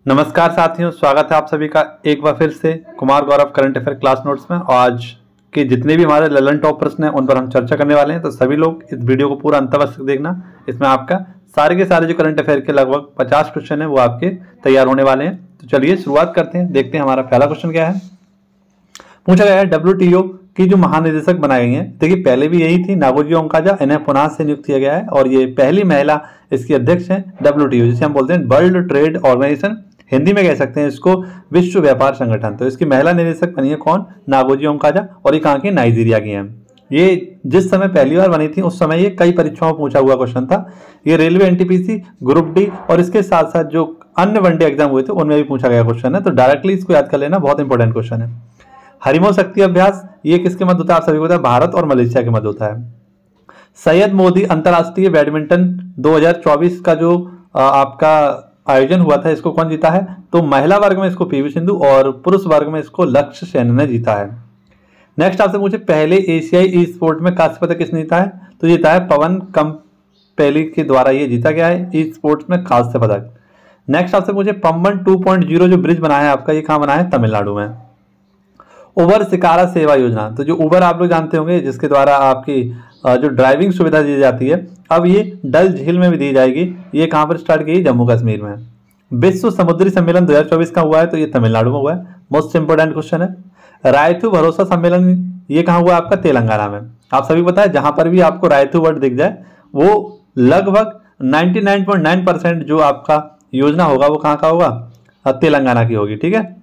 नमस्कार साथियों, स्वागत है आप सभी का एक बार फिर से Kumar Gaurav current affair class notes में। और आज के जितने भी हमारे ललन टॉप प्रश्न हैं उन पर हम चर्चा करने वाले हैं। तो सभी लोग इस वीडियो को पूरा अंत तक देखना। इसमें आपका सारे के सारे जो करंट अफेयर के लगभग 50 क्वेश्चन है वो आपके तैयार होने वाले हैं। तो चलिए शुरुआत करते हैं, देखते हैं हमारा पहला क्वेश्चन क्या है। पूछा गया है WTO की जो महानिदेशक बनाई गई हैं, देखिए पहले भी यही थी नागोजी ओंकाजा, इन्हें पुनः से नियुक्त किया गया है और ये पहली महिला इसकी अध्यक्ष हैं WTO, जिसे हम बोलते हैं वर्ल्ड ट्रेड ऑर्गेनाइजेशन, हिंदी में कह सकते हैं इसको विश्व व्यापार संगठन। तो इसकी महिला निदेशक बनी है कौन? नागोजी ओंकाजा, और ये कहाँ की? नाइजीरिया की हैं। ये जिस समय पहली बार बनी थी उस समय ये कई परीक्षाओं में पूछा हुआ क्वेश्चन था। ये रेलवे NTPC ग्रुप डी और इसके साथ साथ जो अन्य वनडे एग्जाम हुए थे उनमें भी पूछा गया क्वेश्चन है। तो डायरेक्टली इसको याद कर लेना, बहुत इंपॉर्टेंट क्वेश्चन है। हरिमो शक्ति अभ्यास ये किसके मध्य होता है? आप सभी को पता है, भारत और मलेशिया के मध्य होता है। सैयद मोदी अंतर्राष्ट्रीय बैडमिंटन 2024 का जो आपका आयोजन हुआ था, इसको कौन जीता है? तो महिला वर्ग में इसको PV सिंधु और पुरुष वर्ग में इसको लक्ष्य सेन ने जीता है। नेक्स्ट आपसे पूछे पहले एशियाई ई स्पोर्ट में कांस्य पदक किसने जीता है? तो जीता है पवन कंपेली के द्वारा ये जीता गया है ई स्पोर्ट्स में कांस्य पदक। नेक्स्ट आपसे पूछे पम्बन 2.0 जो ब्रिज बना है आपका, ये कहाँ बना है? तमिलनाडु में। उबर शिकारा सेवा योजना, तो जो उबर आप लोग जानते होंगे जिसके द्वारा आपकी जो ड्राइविंग सुविधा दी जाती है, अब ये डल झील में भी दी जाएगी। ये कहाँ पर स्टार्ट की? जम्मू कश्मीर में। विश्व समुद्री सम्मेलन 2024 का हुआ है, तो ये तमिलनाडु में हुआ है। मोस्ट इंपोर्टेंट क्वेश्चन है। रायथू भरोसा सम्मेलन ये कहाँ हुआ? आपका तेलंगाना में। आप सभी पता है जहां पर भी आपको रायथू वर्ड दिख जाए वो लगभग 99.9% जो आपका योजना होगा वो कहाँ का होगा? तेलंगाना की होगी। ठीक है।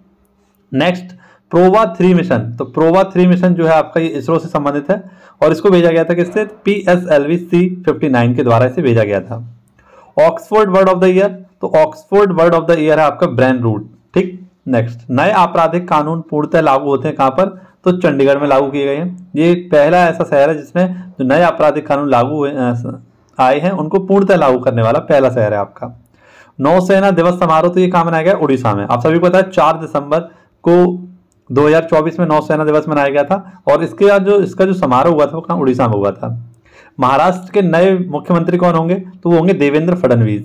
नेक्स्ट प्रोवा 3 मिशन, तो प्रोवा 3 मिशन जो है आपका ये इसरो से संबंधित है और इसको भेजा गया था किससे? PSLV C59 के द्वारा इसे भेजा गया था। Oxford word of the year, तो Oxford word of the year है आपका ब्रेन रूट। ठीक। नेक्स्ट नए आपराधिक कानून पूर्णतः लागू होते हैं कहां पर? तो चंडीगढ़ में लागू किए गए हैं। ये पहला ऐसा शहर है जिसमें जो नए आपराधिक कानून लागू आए हैं उनको पूर्णतः लागू करने वाला पहला शहर है आपका। नौसेना दिवस समारोह, तो ये कहां मनाया गया? उड़ीसा में। आप सभी को पता है 4 दिसंबर को 2024 में नौसेना दिवस मनाया गया था और इसका जो समारोह हुआ था वो कहाँ? उड़ीसा में हुआ था। महाराष्ट्र के नए मुख्यमंत्री कौन होंगे? तो वो होंगे देवेंद्र फडणवीस।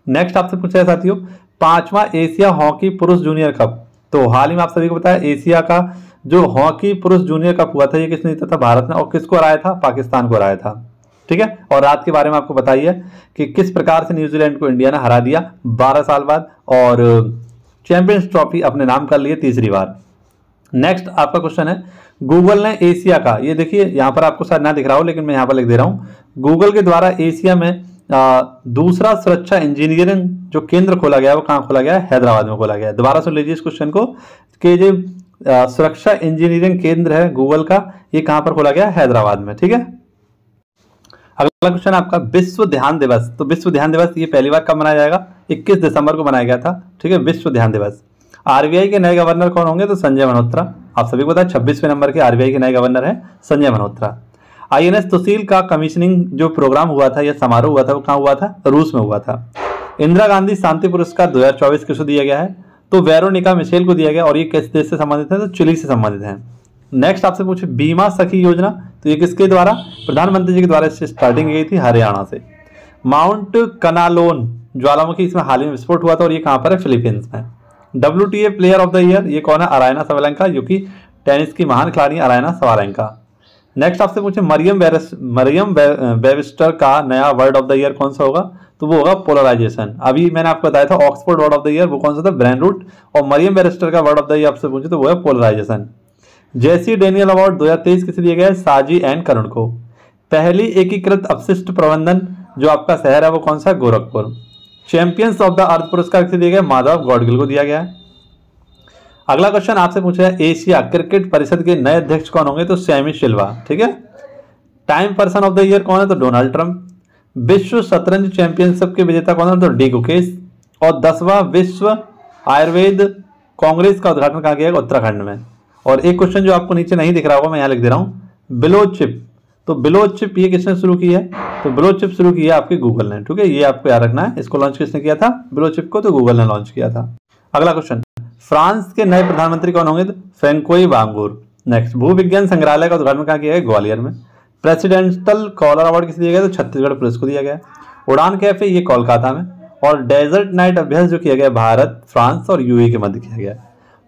नेक्स्ट आपसे पूछा है साथियों 5वां एशिया हॉकी पुरुष जूनियर कप, तो हाल ही में आप सभी को पता है एशिया का जो हॉकी पुरुष जूनियर कप हुआ था ये किसने जीता था? भारत ने। और किसको हराया था? पाकिस्तान को हराया था। ठीक है। और रात के बारे में आपको बताइए कि किस प्रकार से न्यूजीलैंड को इंडिया ने हरा दिया 12 साल बाद और चैंपियंस ट्रॉफी अपने नाम कर लिए तीसरी बार। नेक्स्ट आपका क्वेश्चन है गूगल ने एशिया का, ये देखिए यहां पर आपको शायद ना दिख रहा हो लेकिन मैं यहां पर लिख दे रहा हूं, गूगल के द्वारा एशिया में दूसरा सुरक्षा इंजीनियरिंग जो केंद्र खोला गया है वो कहां खोला गया है? हैदराबाद में खोला गया है। दोबारा सुन लीजिए इस क्वेश्चन को कि जो सुरक्षा इंजीनियरिंग केंद्र है गूगल का, ये कहां पर खोला गया है? हैदराबाद में। ठीक है। अगला क्वेश्चन आपका विश्व ध्यान दिवस, तो विश्व ध्यान दिवस ये पहली बार कब मनाया जाएगा? 21 दिसंबर को मनाया गया था। ठीक है, विश्व ध्यान दिवस। RBI के नए गवर्नर कौन होंगे? तो संजय मल्होत्रा। आप सभी को पता है 26वें नंबर के RBI के नए गवर्नर हैं संजय मल्होत्रा। INS सुशील का कमीशनिंग जो प्रोग्राम हुआ था या समारोह हुआ था वो कहाँ हुआ था? रूस में हुआ था। इंदिरा गांधी शांति पुरस्कार 2024 किसको दिया गया है? तो वेरोनिका मिशेल को दिया गया और ये किस देश से संबंधित है? तो चिली से संबंधित है। नेक्स्ट आपसे पूछे बीमा सखी योजना, तो ये किसके द्वारा? प्रधानमंत्री जी के द्वारा इससे स्टार्टिंग गई थी हरियाणा से। माउंट कनालोन ज्वालामुखी, इसमें हाल ही में विस्फोट हुआ था और ये कहाँ पर है? फिलीपींस में। WTA player of the year ये कौन है? अरायना सवालेंका, जो कि टेनिस की महान खिलाड़ी अरायना सवालेंका। नेक्स्ट आपसे पूछे मरियम वेबस्टर का नया वर्ड ऑफ द ईयर कौन सा होगा? तो वो होगा पोलराइजेशन। अभी मैंने आपको बताया था Oxford word of the year वो कौन सा था? Brain rot. और मरियम वेबस्टर का वर्ड ऑफ द ईयर आपसे पूछे तो वो है पोलराइजेशन। जेसी डेनियल अवार्ड 2023 किसे दिया गया है? साजी एन करुण को। पहली एकीकृत अपशिष्ट प्रबंधन जो आपका शहर है वो कौन सा है? Gorakhpur. Champions of the earth पुरस्कार किसे दिया गया? माधव गौडगिल को दिया गया है। अगला क्वेश्चन आपसे पूछा है एशिया क्रिकेट परिषद के नए अध्यक्ष कौन होंगे? तो सैमी सिल्वा। ठीक है। Time person of the year कौन है? तो डोनाल्ड ट्रंप। विश्व शतरंज चैंपियनशिप के विजेता कौन है? तो डी गुकेश। और 10वां विश्व आयुर्वेद कांग्रेस का उद्घाटन कहाँ किया गया? उत्तराखंड में। और एक क्वेश्चन जो आपको नीचे नहीं दिख रहा होगा मैं यहाँ लिख दे रहा हूँ, बिलोचिप, तो बिलोचिप ये किसने शुरू की है? तो बिलोचिप शुरू की है आपके गूगल ने। ठीक है, ये आपको याद रखना है। इसको लॉन्च किसने किया था? बिलोचिप को तो गूगल ने लॉन्च किया था। अगला क्वेश्चन फ्रांस के नए प्रधानमंत्री कौन होंगे? तो फ्रेंकोई बांगूर। नेक्स्ट भूविज्ञान संग्रहालय का उद्घाटन कहाँ किया गया? ग्वालियर में। प्रेसिडेंशियल कॉलर अवार्ड किसे दिया गया? तो छत्तीसगढ़ पुलिस को दिया गया। उड़ान कैफे ये कोलकाता में। और डेजर्ट नाइट अभ्यास जो किया गया भारत, फ्रांस और यूएई के मध्य किया गया।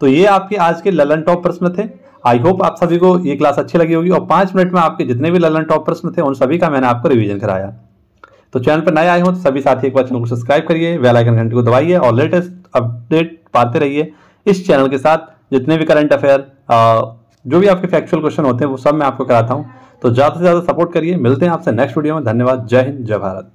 तो ये आपके आज के ललन टॉप प्रश्न थे। आई होप आप सभी को ये क्लास अच्छी लगी होगी और 5 मिनट में आपके जितने भी ललन टॉप प्रश्न थे उन सभी का मैंने आपको रिवीजन कराया। तो चैनल पर नए आए हो तो सभी साथी एक बार चैनल को सब्सक्राइब करिए, बेल आइकन घंटी को दबाइए और लेटेस्ट अपडेट पाते रहिए इस चैनल के साथ। जितने भी करंट अफेयर, जो भी आपके फैक्चुअल क्वेश्चन होते हैं वो सब मैं आपको कराता हूँ। तो ज़्यादा से ज़्यादा सपोर्ट करिए। मिलते हैं आपसे नेक्स्ट वीडियो में। धन्यवाद। जय हिंद, जय भारत।